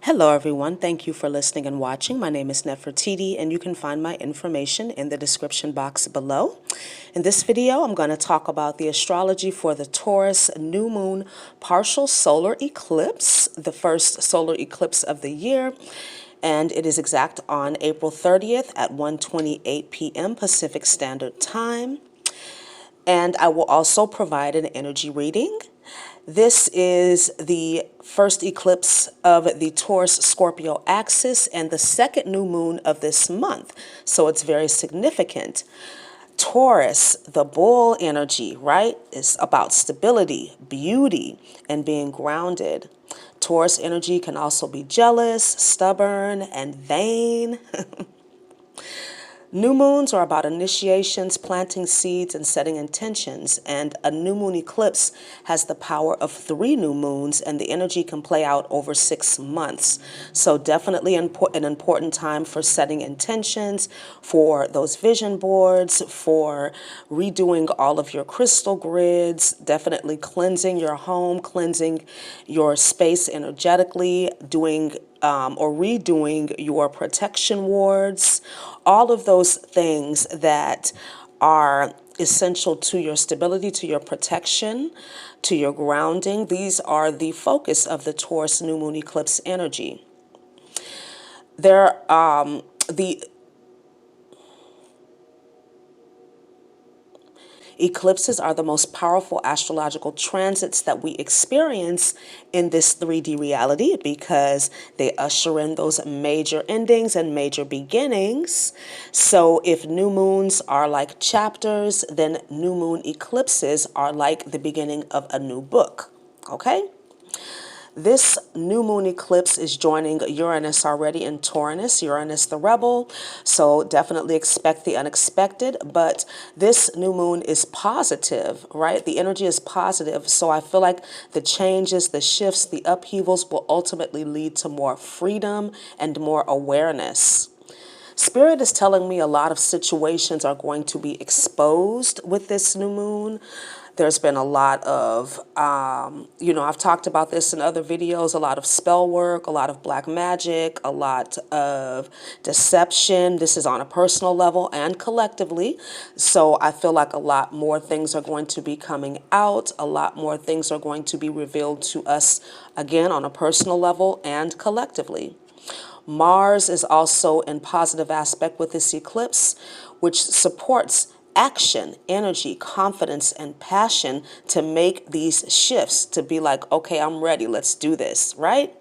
Hello everyone, thank you for listening and watching. My name is Nefertiti and you can find my information in the description box below. In this video, I'm going to talk about the astrology for the Taurus new moon partial solar eclipse, the first solar eclipse of the year. And it is exact on April 30th at 1:28 p.m. Pacific Standard Time. And I will also provide an energy reading. This is the first eclipse of the Taurus-Scorpio axis and the second new moon of this month, so it's very significant. Taurus, the bull energy, right, is about stability, beauty, and being grounded. Taurus energy can also be jealous, stubborn, and vain. New moons are about initiations, planting seeds, and setting intentions. And a new moon eclipse has the power of 3 new moons, and the energy can play out over 6 months. So definitely an important time for setting intentions, for those vision boards, for redoing all of your crystal grids, definitely cleansing your home, cleansing your space energetically, doing or redoing your protection wards, all of those things that are essential to your stability, to your protection, to your grounding. These are the focus of the Taurus new moon eclipse energy. Eclipses are the most powerful astrological transits that we experience in this 3D reality because they usher in those major endings and major beginnings. So if new moons are like chapters, then new moon eclipses are like the beginning of a new book, okay? This new moon eclipse is joining Uranus already in Taurus, Uranus the rebel, so definitely expect the unexpected, but this new moon is positive, right? The energy is positive, so I feel like the changes, the shifts, the upheavals will ultimately lead to more freedom and more awareness. Spirit is telling me a lot of situations are going to be exposed with this new moon. There's been a lot of, I've talked about this in other videos, a lot of spell work, a lot of black magic, a lot of deception. This is on a personal level and collectively. So I feel like a lot more things are going to be coming out. A lot more things are going to be revealed to us, again, on a personal level and collectively. Mars is also in positive aspect with this eclipse, which supports action, energy, confidence, and passion to make these shifts, to be like, okay, I'm ready, let's do this, right?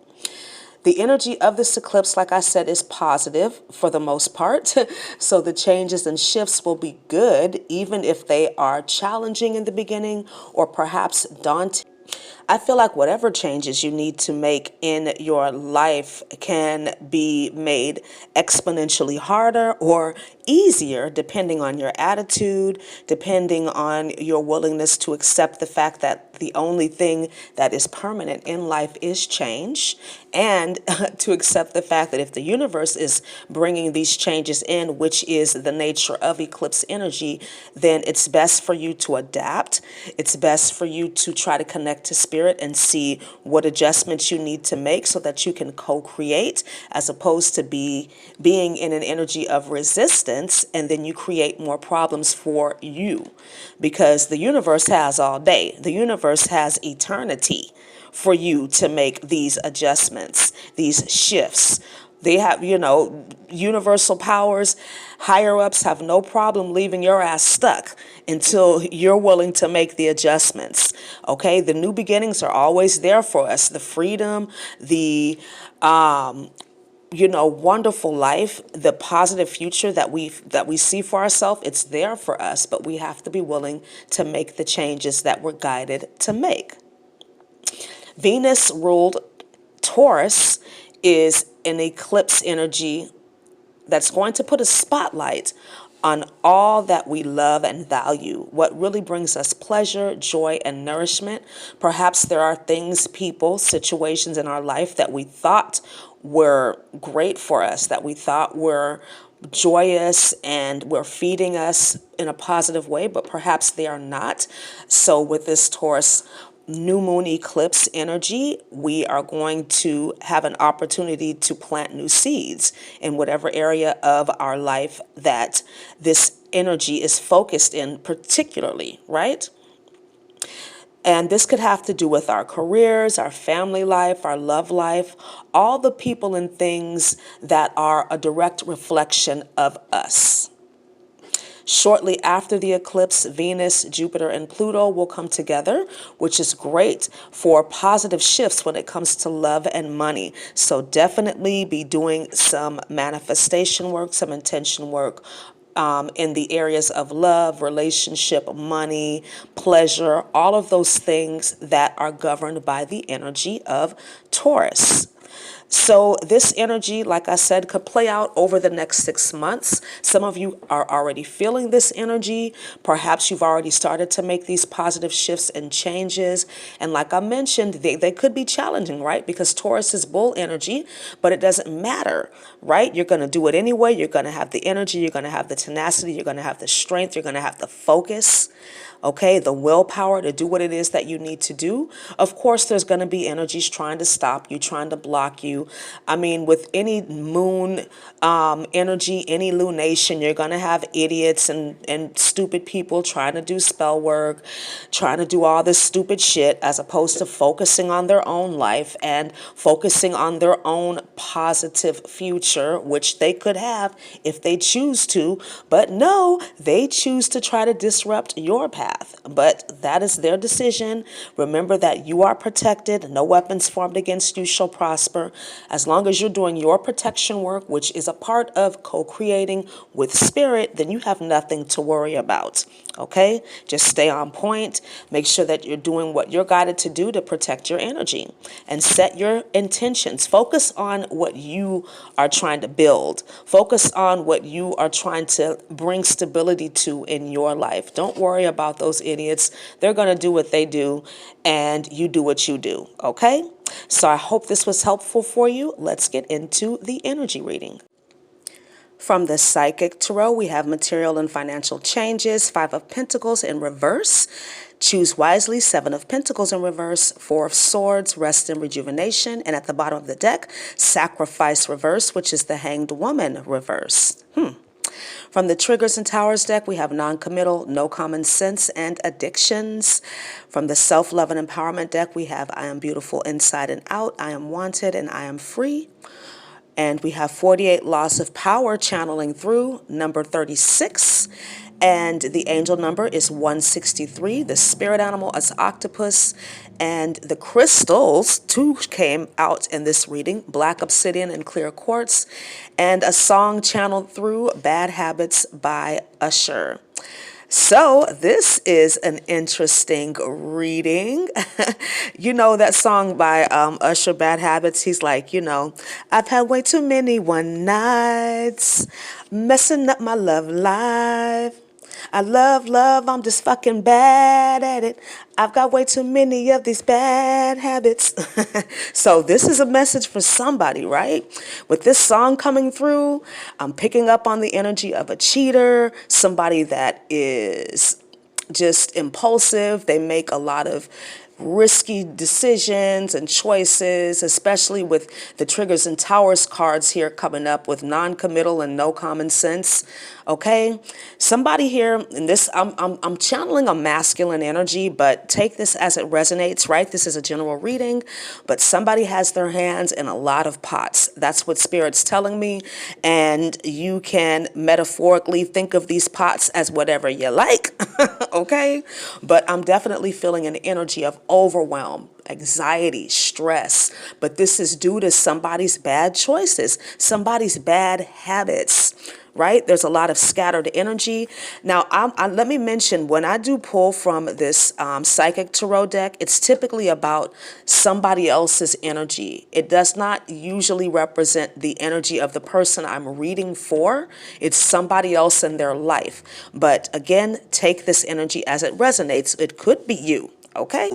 The energy of this eclipse, like I said, is positive for the most part. So the changes and shifts will be good, even if they are challenging in the beginning or perhaps daunting. I feel like whatever changes you need to make in your life can be made exponentially harder or easier depending on your attitude, depending on your willingness to accept the fact that the only thing that is permanent in life is change, and to accept the fact that if the universe is bringing these changes in, which is the nature of eclipse energy, then it's best for you to adapt. It's best for you to try to connect to spirit and see what adjustments you need to make so that you can co-create, as opposed to being in an energy of resistance, and then you create more problems for you, because the universe has all day. The universe has eternity for you to make these adjustments, these shifts. They have, universal powers, higher ups have no problem leaving your ass stuck until you're willing to make the adjustments. Okay, the new beginnings are always there for us. The freedom, the wonderful life, the positive future that we see for ourselves, it's there for us, but we have to be willing to make the changes that we're guided to make. Venus ruled Taurus is an eclipse energy that's going to put a spotlight on all that we love and value, what really brings us pleasure, joy, and nourishment. Perhaps there are things, people, situations in our life that we thought were great for us, that we thought were joyous and were feeding us in a positive way, but perhaps they are not. So with this Taurus new moon eclipse energy, we are going to have an opportunity to plant new seeds in whatever area of our life that this energy is focused in particularly, right? And this could have to do with our careers, our family life, our love life, all the people and things that are a direct reflection of us. Shortly after the eclipse, Venus, Jupiter, and Pluto will come together, which is great for positive shifts when it comes to love and money. So definitely be doing some manifestation work, some intention work in the areas of love, relationship, money, pleasure, all of those things that are governed by the energy of Taurus. So this energy, like I said, could play out over the next 6 months. Some of you are already feeling this energy. Perhaps you've already started to make these positive shifts and changes. And like I mentioned, they could be challenging, right? Because Taurus is bull energy, but it doesn't matter, right? You're going to do it anyway. You're going to have the energy. You're going to have the tenacity. You're going to have the strength. You're going to have the focus. Okay, the willpower to do what it is that you need to do. Of course, there's going to be energies trying to stop you, trying to block you. I mean, with any moon energy, any lunation, you're going to have idiots and stupid people trying to do spell work, trying to do all this stupid shit, as opposed to focusing on their own life and focusing on their own positive future, which they could have if they choose to. But no, they choose to try to disrupt your path. But that is their decision. Remember that you are protected. No weapons formed against you shall prosper. As long as you're doing your protection work, which is a part of co-creating with spirit, then you have nothing to worry about. Okay? Just stay on point. Make sure that you're doing what you're guided to do to protect your energy and set your intentions. Focus on what you are trying to build. Focus on what you are trying to bring stability to in your life. Don't worry about those idiots. They're going to do what they do, and you do what you do. Okay? So I hope this was helpful for you. Let's get into the energy reading. From the Psychic Tarot, we have material and financial changes, 5 of Pentacles in reverse. Choose wisely, 7 of Pentacles in reverse, 4 of Swords, rest and rejuvenation. And at the bottom of the deck, Sacrifice reverse, which is the Hanged Woman reverse. From the Triggers and Towers deck, we have non-committal, no common sense, and addictions. From the Self-Love and Empowerment deck, we have I am beautiful inside and out, I am wanted, and I am free. And we have 48 Laws of Power channeling through, number 36. And the angel number is 163. The spirit animal is octopus. And the crystals, 2 came out in this reading, black obsidian and clear quartz. And a song channeled through, Bad Habits by Usher. So this is an interesting reading. You know that song by Usher, Bad Habits? He's like, I've had way too many one nights, messing up my love life. I love love, I'm just fucking bad at it. I've got way too many of these bad habits. So this is a message for somebody, right? With this song coming through, I'm picking up on the energy of a cheater, somebody that is just impulsive. They make a lot of risky decisions and choices, especially with the Triggers and Towers cards here coming up with non-committal and no common sense. Okay, somebody here in this, I'm channeling a masculine energy, but take this as it resonates, right? This is a general reading, but somebody has their hands in a lot of pots. That's what Spirit's telling me, and you can metaphorically think of these pots as whatever you like. Okay, but I'm definitely feeling an energy of overwhelm, anxiety, stress, but this is due to somebody's bad choices, somebody's bad habits, right? There's a lot of scattered energy. Now, let me mention, when I do pull from this Psychic Tarot deck, it's typically about somebody else's energy. It does not usually represent the energy of the person I'm reading for. It's somebody else in their life. But again, take this energy as it resonates. It could be you, okay?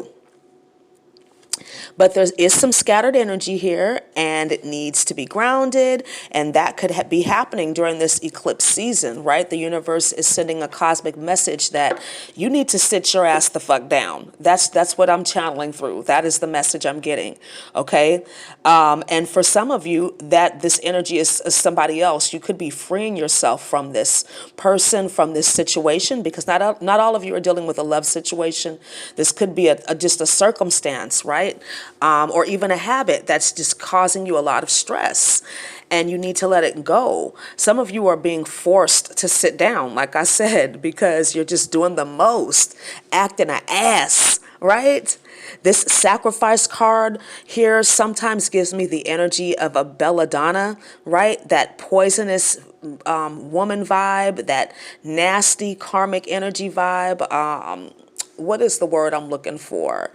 But there is some scattered energy here, and it needs to be grounded, and that could be happening during this eclipse season, right? The universe is sending a cosmic message that you need to sit your ass the fuck down. That's what I'm channeling through. That is the message I'm getting, okay? And for some of you, that this energy is somebody else. You could be freeing yourself from this person, from this situation, because not all of you are dealing with a love situation. This could be just a circumstance, right? Or even a habit that's just causing you a lot of stress, and you need to let it go. Some of you are being forced to sit down, like I said, because you're just doing the most, acting an ass, right? This sacrifice card here sometimes gives me the energy of a belladonna, right? That poisonous woman vibe, that nasty karmic energy vibe. What is the word I'm looking for?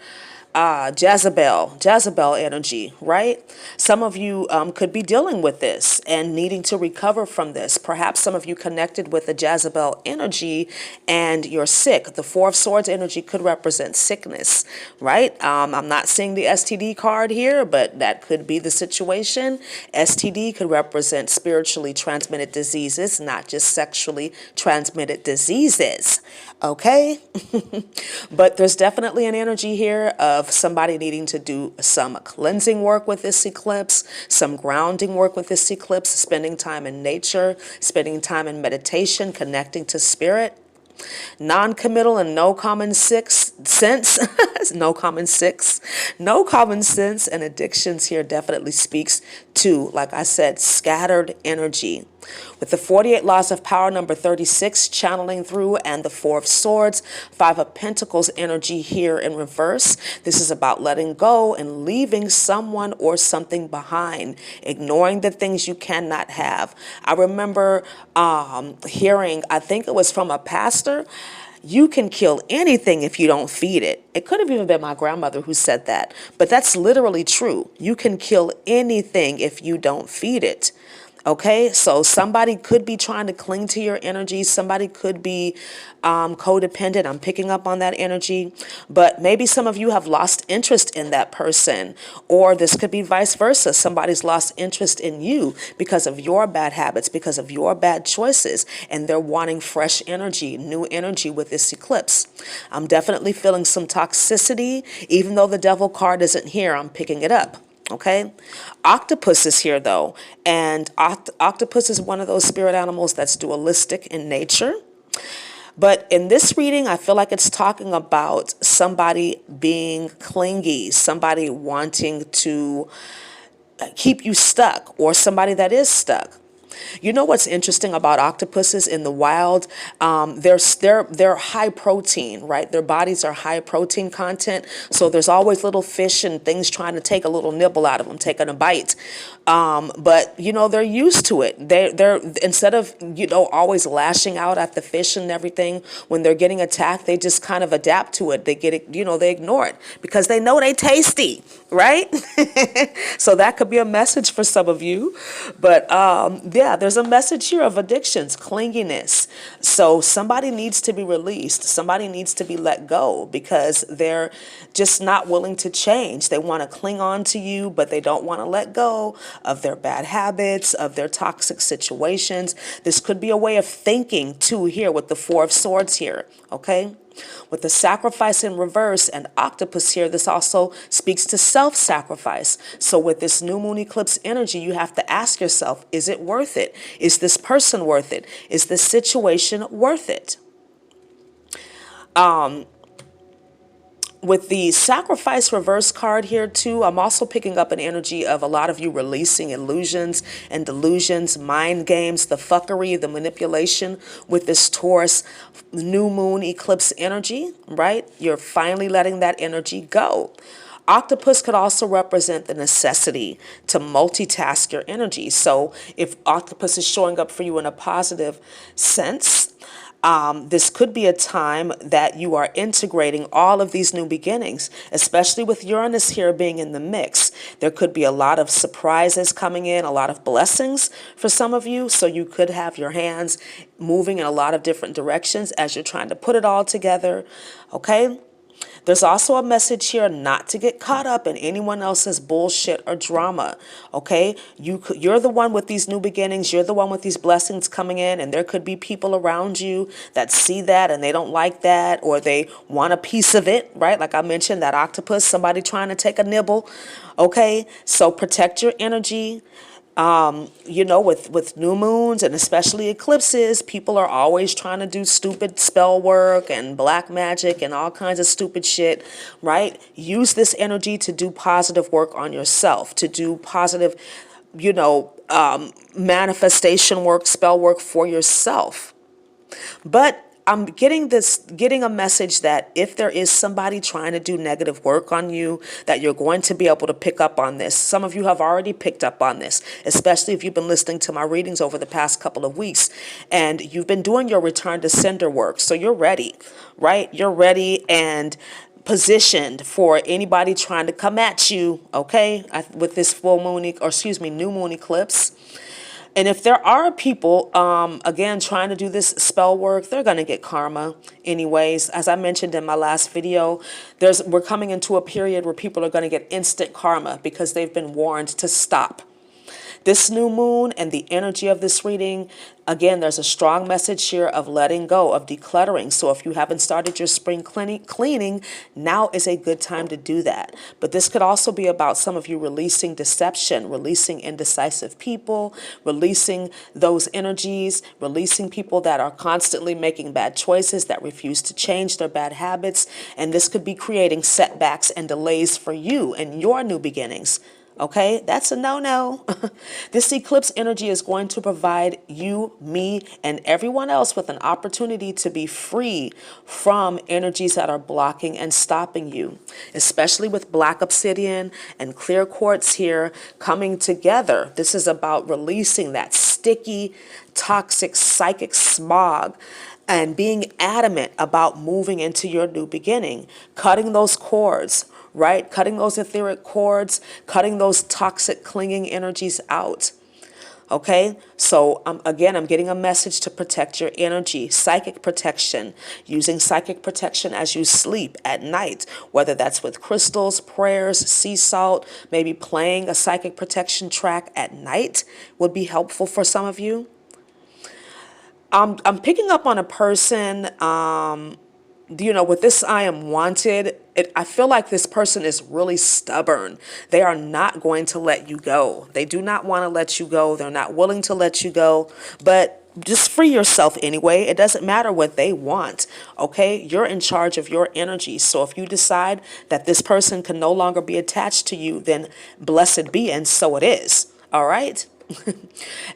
Jezebel energy, right? Some of you could be dealing with this and needing to recover from this. Perhaps some of you connected with the Jezebel energy and you're sick. The Four of Swords energy could represent sickness, right? I'm not seeing the STD card here, but that could be the situation. STD could represent spiritually transmitted diseases, not just sexually transmitted diseases, okay? But there's definitely an energy here of somebody needing to do some cleansing work with this eclipse, some grounding work with this eclipse, spending time in nature, spending time in meditation, connecting to spirit. Non-committal and no common sense, no common sense and addictions here definitely speaks to, like I said, scattered energy. With the 48 laws of power, number 36, channeling through, and the Four of Swords, Five of Pentacles energy here in reverse. This is about letting go and leaving someone or something behind, ignoring the things you cannot have. I remember hearing, I think it was from a pastor, you can kill anything if you don't feed it. It could have even been my grandmother who said that, but that's literally true. You can kill anything if you don't feed it. Okay, so somebody could be trying to cling to your energy. Somebody could be codependent. I'm picking up on that energy. But maybe some of you have lost interest in that person. Or this could be vice versa. Somebody's lost interest in you because of your bad habits, because of your bad choices. And they're wanting fresh energy, new energy with this eclipse. I'm definitely feeling some toxicity. Even though the devil card isn't here, I'm picking it up. Okay, octopus is here though, and octopus is one of those spirit animals that's dualistic in nature. But in this reading, I feel like it's talking about somebody being clingy, somebody wanting to keep you stuck, or somebody that is stuck. You know what's interesting about octopuses in the wild? They're high protein, right? Their bodies are high protein content. So there's always little fish and things trying to take a little nibble out of them, taking a bite. But you know, they're used to it. They're instead of, you know, always lashing out at the fish and everything, when they're getting attacked, they just kind of adapt to it. They get it, you know, they ignore it because they know they tasty, right? So that could be a message for some of you. But yeah, there's a message here of addictions, clinginess. So somebody needs to be released. Somebody needs to be let go because they're just not willing to change. They want to cling on to you, but they don't want to let go of their bad habits, of their toxic situations. This could be a way of thinking too here with the Four of Swords here, okay? With the sacrifice in reverse and octopus here, this also speaks to self-sacrifice. So with this new moon eclipse energy, you have to ask yourself, is it worth it? Is this person worth it? Is this situation worth it? With the sacrifice reverse card here too, I'm also picking up an energy of a lot of you releasing illusions and delusions, mind games, the fuckery, the manipulation with this Taurus new moon eclipse energy, right? You're finally letting that energy go. Octopus could also represent the necessity to multitask your energy. So if octopus is showing up for you in a positive sense, this could be a time that you are integrating all of these new beginnings, especially with Uranus here being in the mix. There could be a lot of surprises coming in, a lot of blessings for some of you. So you could have your hands moving in a lot of different directions as you're trying to put it all together. Okay. There's also a message here not to get caught up in anyone else's bullshit or drama, okay? You're the one with these new beginnings. You're the one with these blessings coming in, and there could be people around you that see that and they don't like that, or they want a piece of it, right? Like I mentioned, that octopus, somebody trying to take a nibble, okay? So protect your energy. With new moons and especially eclipses, people are always trying to do stupid spell work and black magic and all kinds of stupid shit, right? Use this energy to do positive work on yourself, to do positive, manifestation work, spell work for yourself. But I'm getting a message that if there is somebody trying to do negative work on you, that you're going to be able to pick up on this. Some of you have already picked up on this, especially if you've been listening to my readings over the past couple of weeks and you've been doing your return to sender work. So you're ready, right? You're ready and positioned for anybody trying to come at you, okay, with this new moon eclipse. And if there are people, again, trying to do this spell work, they're going to get karma anyways. As I mentioned in my last video, we're coming into a period where people are going to get instant karma because they've been warned to stop. This new moon and the energy of this reading, again, there's a strong message here of letting go, of decluttering. So if you haven't started your spring cleaning, now is a good time to do that. But this could also be about some of you releasing deception, releasing indecisive people, releasing those energies, releasing people that are constantly making bad choices, that refuse to change their bad habits. And this could be creating setbacks and delays for you and your new beginnings. Okay, that's a no-no. This eclipse energy is going to provide you, me, and everyone else with an opportunity to be free from energies that are blocking and stopping you, especially with black obsidian and clear quartz here coming together. This is about releasing that sticky, toxic, psychic smog and being adamant about moving into your new beginning, cutting those cords, right? Cutting those etheric cords, cutting those toxic clinging energies out. Okay, so again, I'm getting a message to protect your energy, psychic protection, using psychic protection as you sleep at night, whether that's with crystals, prayers, sea salt, maybe playing a psychic protection track at night would be helpful for some of you. I'm picking up on a person, with this I am wanted, I feel like this person is really stubborn. They are not going to let you go. They do not want to let you go. They're not willing to let you go. But just free yourself anyway. It doesn't matter what they want, okay? You're in charge of your energy. So if you decide that this person can no longer be attached to you, then blessed be, and so it is, all right?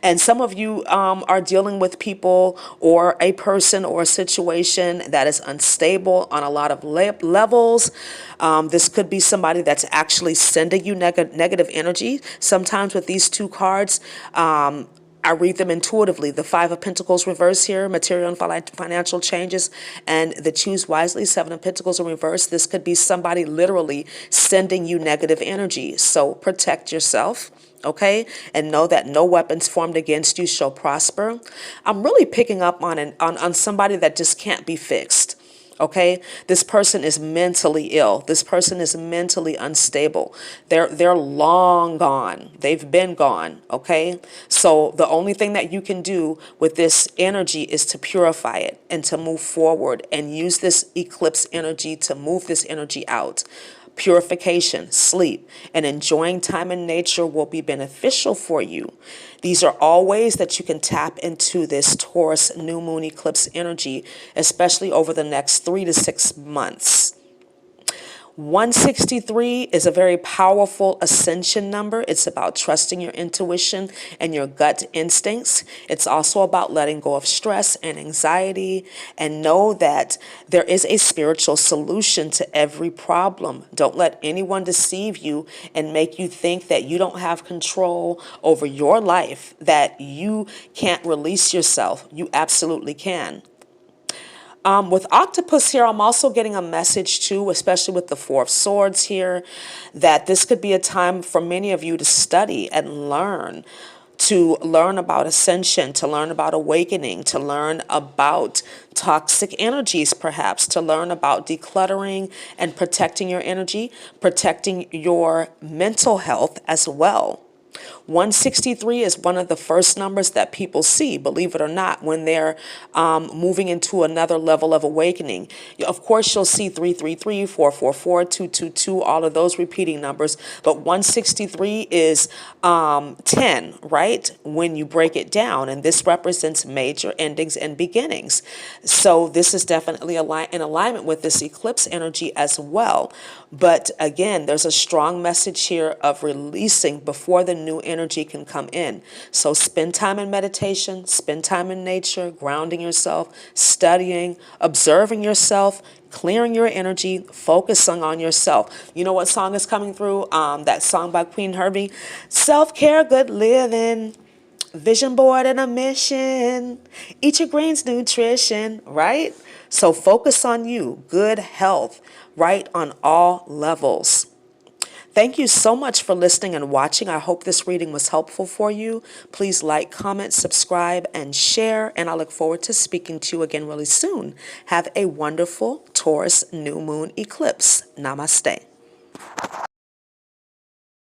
And some of you are dealing with people or a person or a situation that is unstable on a lot of levels. This could be somebody that's actually sending you negative energy. Sometimes with these two cards, I read them intuitively. The Five of Pentacles reverse here, material and financial changes, and the Choose Wisely, Seven of Pentacles in reverse. This could be somebody literally sending you negative energy. So protect yourself. Okay, and know that no weapons formed against you shall prosper. I'm really picking up on somebody that just can't be fixed. Okay, this person is mentally ill. This person is mentally unstable. They're long gone. They've been gone. Okay, so the only thing that you can do with this energy is to purify it and to move forward and use this eclipse energy to move this energy out. Purification, sleep, and enjoying time in nature will be beneficial for you. These are all ways that you can tap into this Taurus new moon eclipse energy, especially over the next 3 to 6 months. 163 is a very powerful ascension number. It's about trusting your intuition and your gut instincts. It's also about letting go of stress and anxiety, and know that there is a spiritual solution to every problem. Don't let anyone deceive you and make you think that you don't have control over your life, that you can't release yourself. You absolutely can. With octopus here, I'm also getting a message too, especially with the Four of Swords here, that this could be a time for many of you to study and learn, to learn about ascension, to learn about awakening, to learn about toxic energies, perhaps, to learn about decluttering and protecting your energy, protecting your mental health as well. 163 is one of the first numbers that people see, believe it or not, when they're moving into another level of awakening. Of course, you'll see 333, 444, 222, all of those repeating numbers, but 163 is 10, right, when you break it down, and this represents major endings and beginnings. So this is definitely in alignment with this eclipse energy as well. But again, there's a strong message here of releasing before the new energy can come in. So spend time in meditation, spend time in nature, grounding yourself, studying, observing yourself, clearing your energy, focusing on yourself. You know what song is coming through? That song by Queen Herbie, Self-Care, Good Living, Vision Board and a Mission, Eat Your Greens Nutrition, right? So focus on you, good health, right, on all levels. Thank you so much for listening and watching. I hope this reading was helpful for you. Please like, comment, subscribe, and share, and I look forward to speaking to you again really soon. Have a wonderful Taurus new moon eclipse. Namaste.